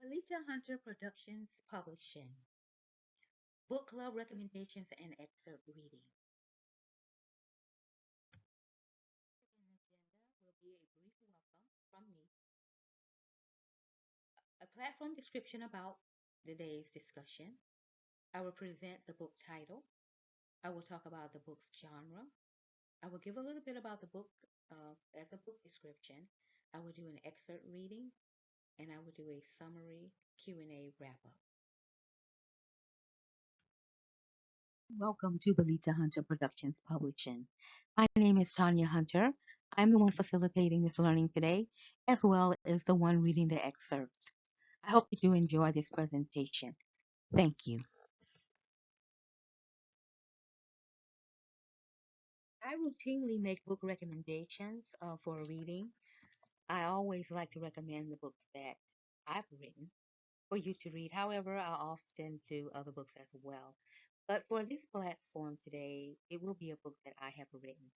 Beletahunter Productions Publishing. Book Club Recommendations and Excerpt Reading. An agenda will be a brief welcome from me, a platform description about the day's discussion. I will present the book title. I will talk about the book's genre. I will give a little bit about the book as a book description. I will do an excerpt reading, and I will do a summary Q&A wrap-up. Welcome to Beletahunter Productions Publishing. My name is Tanya Hunter. I'm the one facilitating this learning today, as well as the one reading the excerpt. I hope that you enjoy this presentation. Thank you. I routinely make book recommendations for a reading. I always like to recommend the books that I've written for you to read. However, I often do other books as well. But for this platform today, it will be a book that I have written.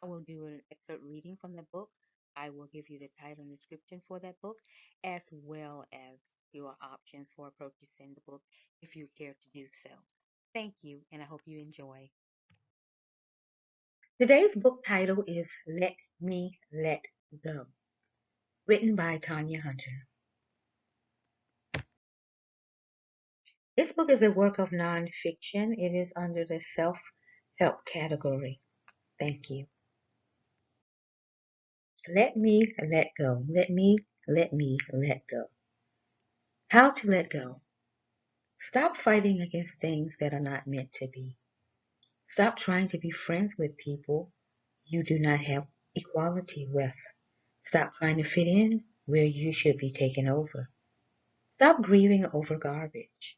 I will do an excerpt reading from the book. I will give you the title and description for that book, as well as your options for purchasing the book if you care to do so. Thank you, and I hope you enjoy. Today's book title is Let Me Let Go, written by Tanya Hunter. This book is a work of nonfiction. It is under the self-help category. Thank you. Let me let go. Let me let go. How to let go. Stop fighting against things that are not meant to be. Stop trying to be friends with people you do not have equality with. Stop trying to fit in where you should be taken over. Stop grieving over garbage.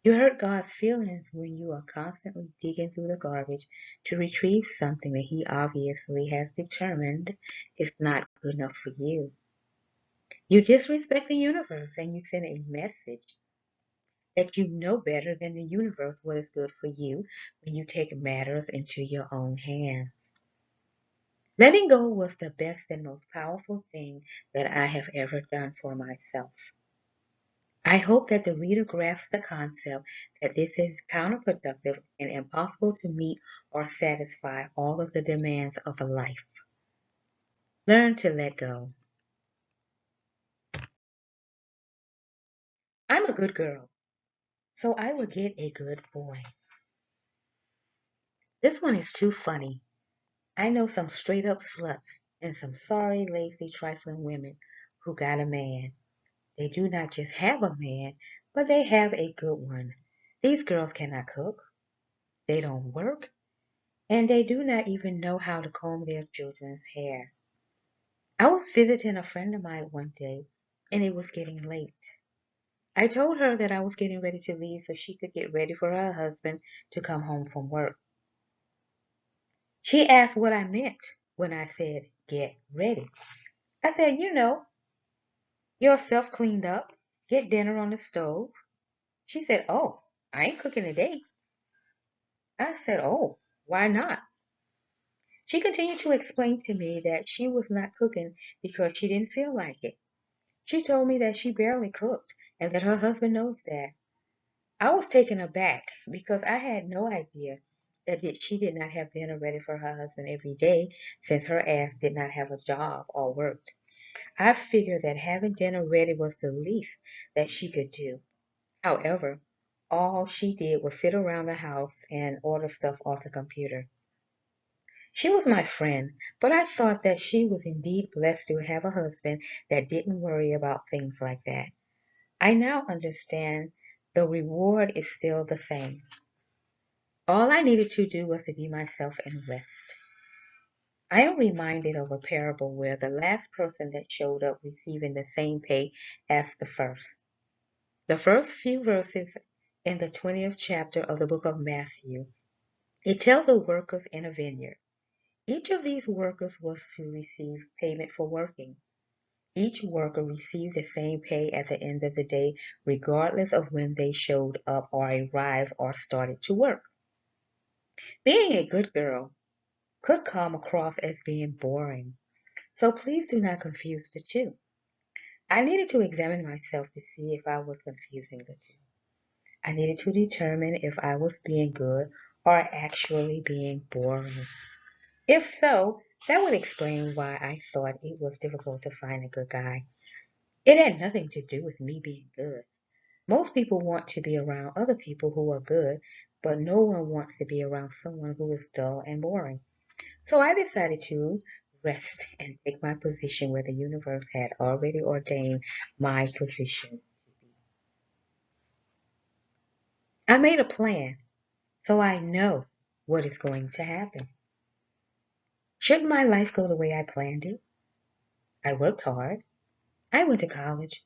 You hurt God's feelings when you are constantly digging through the garbage to retrieve something that He obviously has determined is not good enough for you. You disrespect the universe and you send a message that you know better than the universe what is good for you when you take matters into your own hands. Letting go was the best and most powerful thing that I have ever done for myself. I hope that the reader grasps the concept that this is counterproductive and impossible to meet or satisfy all of the demands of a life. Learn to let go. I'm a good girl, so I will get a good boy. This one is too funny. I know some straight up sluts and some sorry, lazy, trifling women who got a man. They do not just have a man, but they have a good one. These girls cannot cook, they don't work, and they do not even know how to comb their children's hair. I was visiting a friend of mine one day, and it was getting late. I told her that I was getting ready to leave so she could get ready for her husband to come home from work. She asked what I meant when I said, get ready. I said, yourself cleaned up, get dinner on the stove. She said, oh, I ain't cooking today. I said, oh, why not? She continued to explain to me that she was not cooking because she didn't feel like it. She told me that she barely cooked and that her husband knows that. I was taken aback because I had no idea that she did not have dinner ready for her husband every day since her ass did not have a job or worked. I figured that having dinner ready was the least that she could do. However, all she did was sit around the house and order stuff off the computer. She was my friend, but I thought that she was indeed blessed to have a husband that didn't worry about things like that. I now understand the reward is still the same. All I needed to do was to be myself and rest. I am reminded of a parable where the last person that showed up receiving the same pay as the first. The first few verses in the 20th chapter of the book of Matthew, it tells of workers in a vineyard. Each of these workers was to receive payment for working. Each worker received the same pay at the end of the day, regardless of when they showed up or arrived or started to work. Being a good girl could come across as being boring, so please do not confuse the two. I needed to examine myself to see if I was confusing the two. I needed to determine if I was being good or actually being boring. If so, that would explain why I thought it was difficult to find a good guy. It had nothing to do with me being good. Most people want to be around other people who are good, but no one wants to be around someone who is dull and boring. So I decided to rest and take my position where the universe had already ordained my position to be. I made a plan, so I know what is going to happen. Shouldn't my life go the way I planned it? I worked hard. I went to college.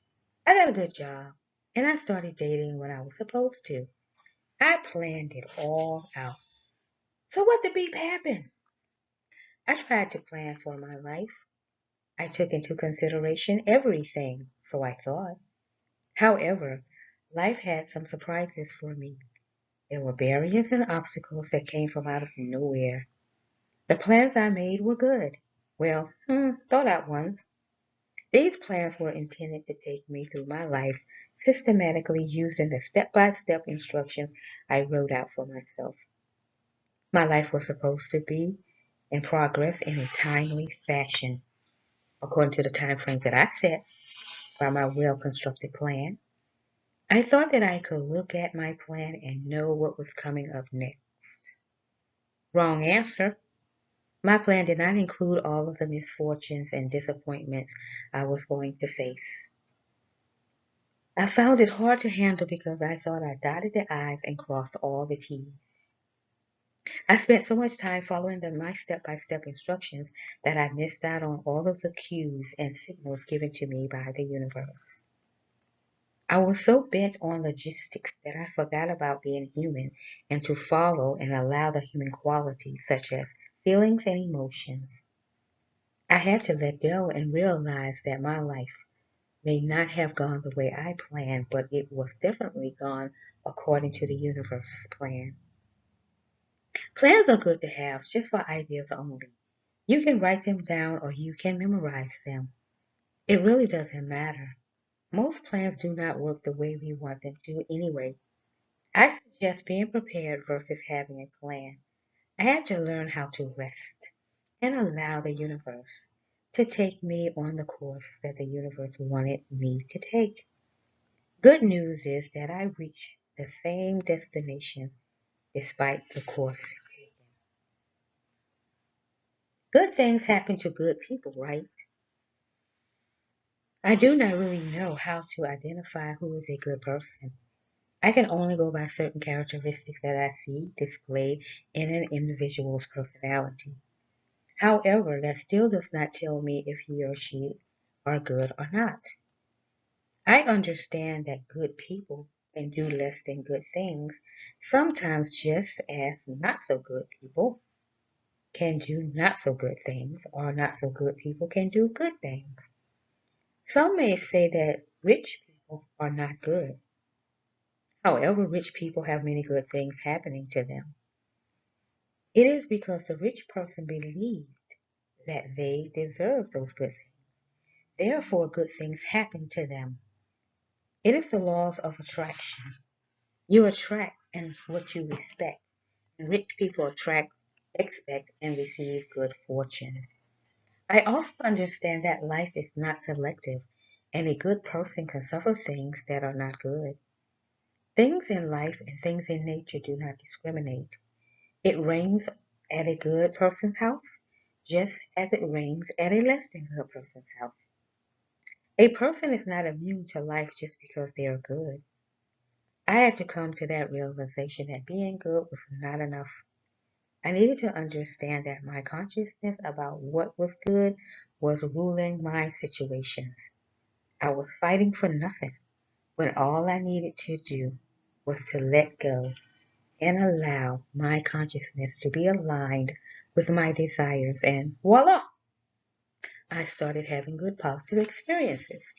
I got a good job. And I started dating when I was supposed to. I planned it all out. So what the beep happened? I tried to plan for my life. I took into consideration everything, so I thought. However, life had some surprises for me. There were barriers and obstacles that came from out of nowhere. The plans I made were good. Well, thought out ones. These plans were intended to take me through my life systematically using the step-by-step instructions I wrote out for myself. My life was supposed to be in progress in a timely fashion, according to the time frames that I set by my well-constructed plan. I thought that I could look at my plan and know what was coming up next. Wrong answer. My plan did not include all of the misfortunes and disappointments I was going to face. I found it hard to handle because I thought I dotted the I's and crossed all the T's. I spent so much time following my step-by-step instructions that I missed out on all of the cues and signals given to me by the universe. I was so bent on logistics that I forgot about being human and to follow and allow the human qualities such as feelings and emotions. I had to let go and realize that my life may not have gone the way I planned, but it was definitely gone according to the universe's plan. Plans are good to have just for ideas only. You can write them down or you can memorize them. It really doesn't matter. Most plans do not work the way we want them to anyway. I suggest being prepared versus having a plan. I had to learn how to rest and allow the universe to take me on the course that the universe wanted me to take. Good news is that I reached the same destination despite the course taken. Good things happen to good people, right? I do not really know how to identify who is a good person. I can only go by certain characteristics that I see displayed in an individual's personality. However, that still does not tell me if he or she are good or not. I understand that good people can do less than good things, sometimes just as not so good people can do not so good things, or not so good people can do good things. Some may say that rich people are not good. However, rich people have many good things happening to them. It is because the rich person believed that they deserve those good things. Therefore, good things happen to them. It is the laws of attraction. You attract and what you respect. And rich people attract, expect, and receive good fortune. I also understand that life is not selective, and a good person can suffer things that are not good. Things in life and things in nature do not discriminate. It rains at a good person's house just as it rains at a less than good person's house. A person is not immune to life just because they are good. I had to come to that realization that being good was not enough. I needed to understand that my consciousness about what was good was ruling my situations. I was fighting for nothing when all I needed to do was to let go and allow my consciousness to be aligned with my desires, and voila, I started having good positive experiences.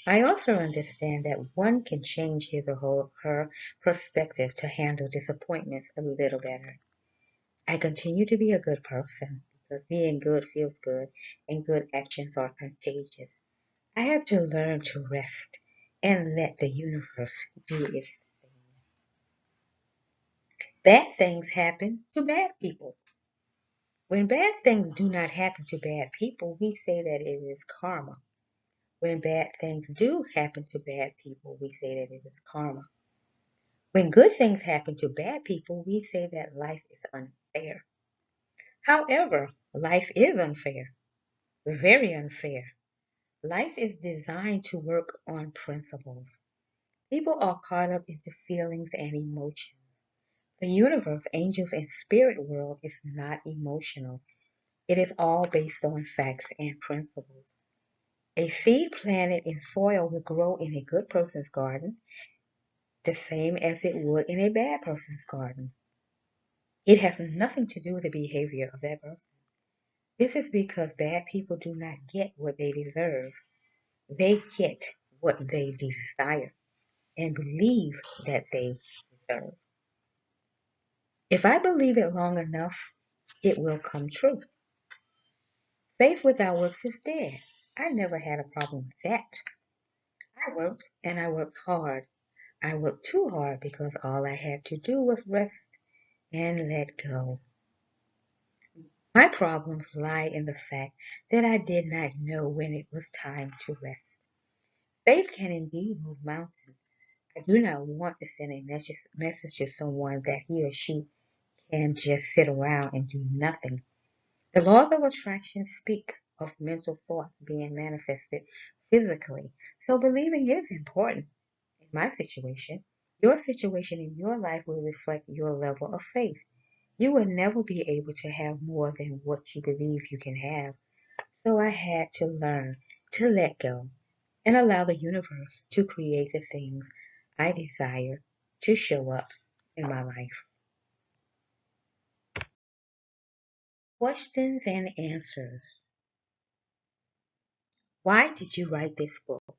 I also understand that one can change his or her perspective to handle disappointments a little better. I continue to be a good person because being good feels good and good actions are contagious. I had to learn to rest and let the universe do its thing. Bad things happen to bad people. When bad things do not happen to bad people, we say that it is karma. When bad things do happen to bad people, we say that it is karma. When good things happen to bad people, we say that life is unfair. However, life is unfair, very unfair. Life is designed to work on principles. People are caught up into feelings and emotions. The universe, angels, and spirit world is not emotional. It is all based on facts and principles. A seed planted in soil will grow in a good person's garden the same as it would in a bad person's garden. It has nothing to do with the behavior of that person. This is because bad people do not get what they deserve. They get what they desire and believe that they deserve. If I believe it long enough, it will come true. Faith without works is dead. I never had a problem with that. I worked and I worked hard. I worked too hard because all I had to do was rest and let go. My problems lie in the fact that I did not know when it was time to rest. Faith can indeed move mountains. I do not want to send a message to someone that he or she can just sit around and do nothing. The laws of attraction speak of mental thoughts being manifested physically, so believing is important. In my situation, your situation in your life will reflect your level of faith. You will never be able to have more than what you believe you can have. So I had to learn to let go and allow the universe to create the things I desire to show up in my life. Questions and answers. Why did you write this book?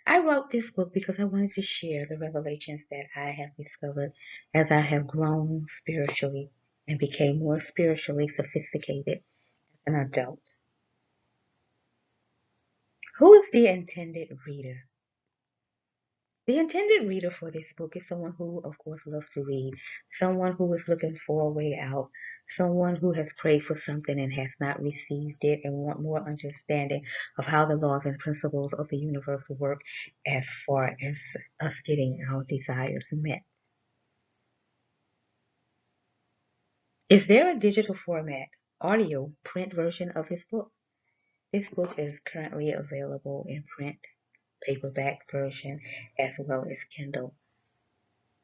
I wrote this book because I wanted to share the revelations that I have discovered as I have grown spiritually and became more spiritually sophisticated as an adult. Who is the intended reader? The intended reader for this book is someone who, of course, loves to read, someone who is looking for a way out, someone who has prayed for something and has not received it and want more understanding of how the laws and principles of the universe work as far as us getting our desires met. Is there a digital format, audio, print version of this book? This book is currently available in print, paperback version, as well as Kindle.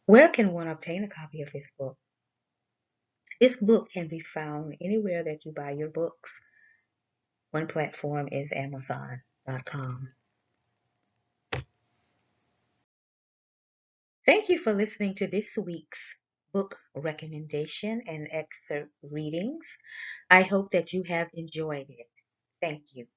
Where can one obtain a copy of this book? This book can be found anywhere that you buy your books. One platform is Amazon.com. Thank you for listening to this week's book recommendation and excerpt readings. I hope that you have enjoyed it. Thank you.